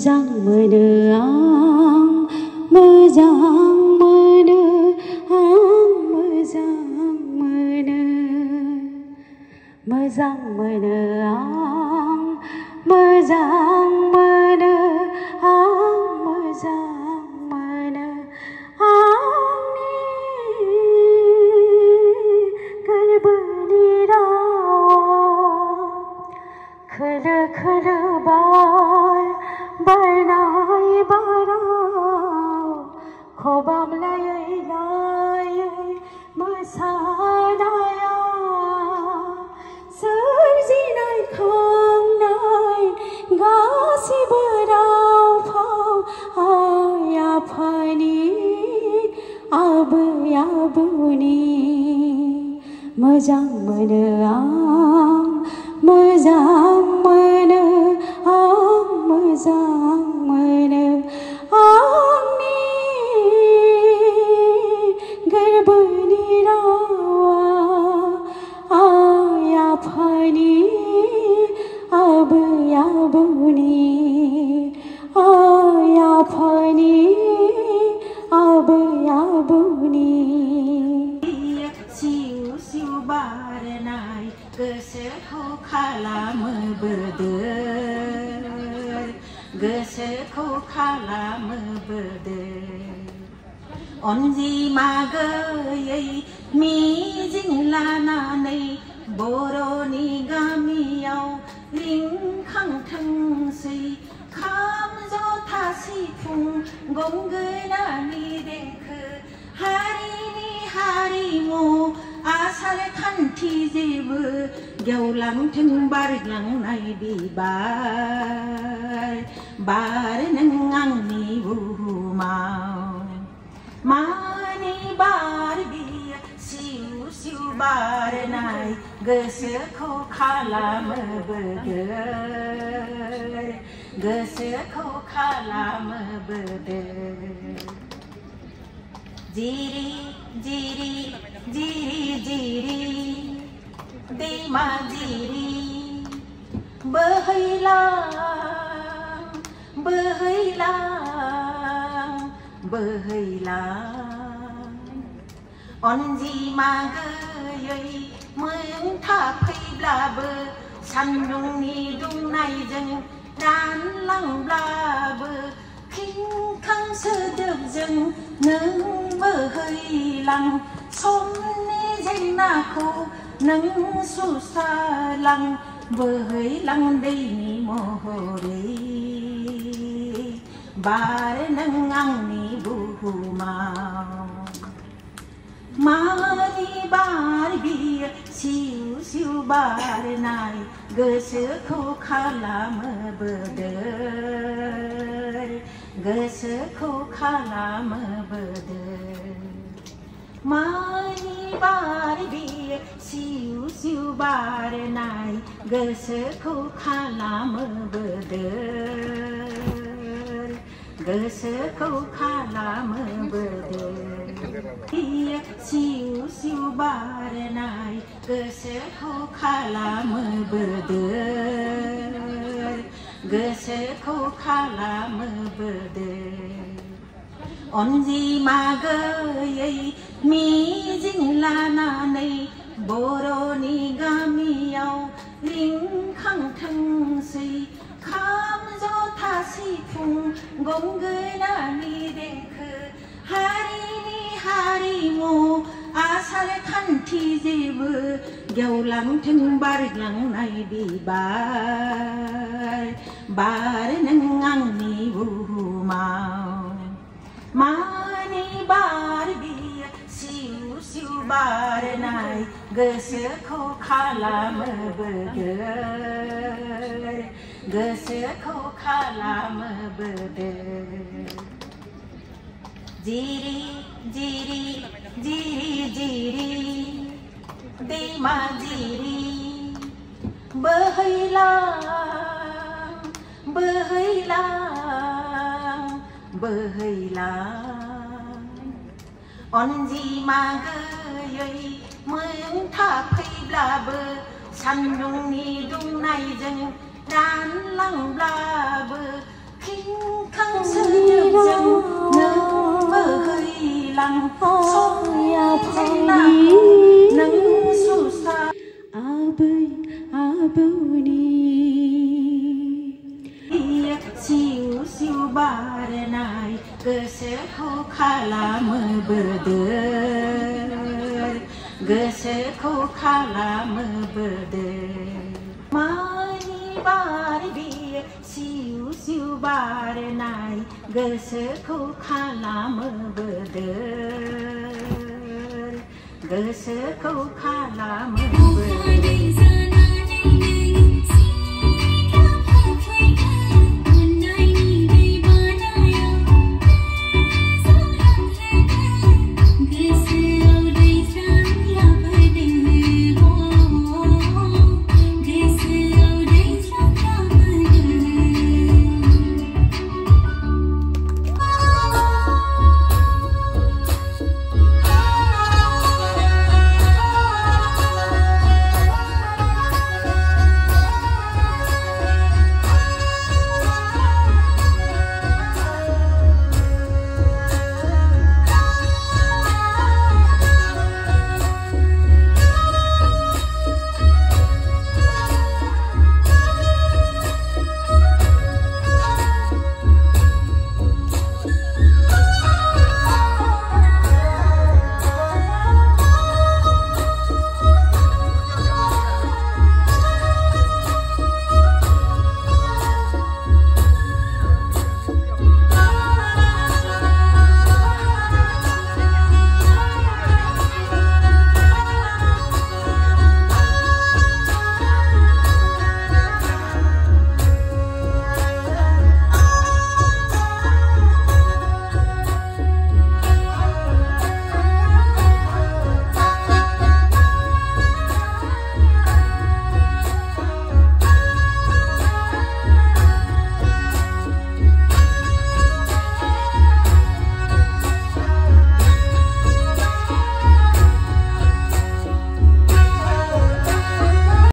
मोजां मोनो आं मोजां मोनो आं मोजां मोनो मोजां मोनो आं मोजां मोनो आं मोजां मोनो आंनि गोरबोनि रावा खोलो खोलो बारनाय बाराव खबामलायै लायै मोसानाया सोरजिनाय खांनाय गासिबो राव फाव आइ आफानि आबै आबौनि मोजां मोनो आं मोजां मोनो आं मोजां मोनो आंनि गोरबोनि रावा आइ आफानि आबै आबौनि आइ आफानि आबै आबौनि सिउ सिउ बारनाय गोसोखौ खालामो बोदोर गोसोखौ खालामो बोदोर अनजिमा गैयै मिजिं लानानै बर'नि गामियाव रिंखांथोंसै खाम जथा सिफुं गंगोनानि देंखो हारिनि हारिमु आसार खान्थि जेबो गेवलांथों बारग्लांनाय बिबार बार नों आंनि बुहुमाव मानि बार बियो सिउ सिउ बारनाय गोसोखौ खालामो बोदोर गोसोखौ खालामो बोदोर जिरि जिरि जिरि जिरि दैमा जिरि बोहैलां बोहैलां बोहैलां अनजिमा गैयै मोनथाफैब्लाबो सान्दुंनि दुंनायजों रानलांब्लाबो खिंखां सोदोबजों नों बोहैलां समनि जेंनाखौ नों सुस्रालां बोहैलां दैनि महरै बार नों आंनि बुहुमाव मानि बार बियो सिउ सिउ बारनाय गोसोखौ खालामो बोदोर गोसोखौ खालामो बोदोर मानि बार बियो सिउ सिउ बारनाय गोसोखौ खालामो बोदोर गोसोखौ खालामो बोदोर बियो सिउ सिउ बारनाय गोसोखौ खालामो बोदोर गोसोखौ खालामो बोदोर अनजिमा गैयै मिजिं लानानै बर'नि गामियाव रिंखांथोंसै खाम जथा सिफुं गंगोनानि देंखो हारिनि हारिमु आसार खान्थि जेबो गेवलांथों बारग्लांनाय बिबार बार नों आंनि बुहुमाव मानि बार बियो सिउ सिउ बारनाय गोसोखौ खालामो बोदोर गोसोखौ खालामो बोदोर जिरि जिरि जिरि जिरि दैमा जिरि बोहैलां बोहैलां बोहैलां अनजिमा गैयै मोनथाफैब्लाबो सान्दुंनि दुंनायजों रानलांब्लाबो सोदोबजों नों बोहैलां समायना नों सुसा आबै आबौनि सिउ सिउ बारनाय गोसोखौ खालामो बोदोर गोसोखौ खालामो बोदोर मानि बार बियो सिउ सिउ बारनाय गोसोखौ खालामो बोदोर गोसोखौ खालामो बोदोर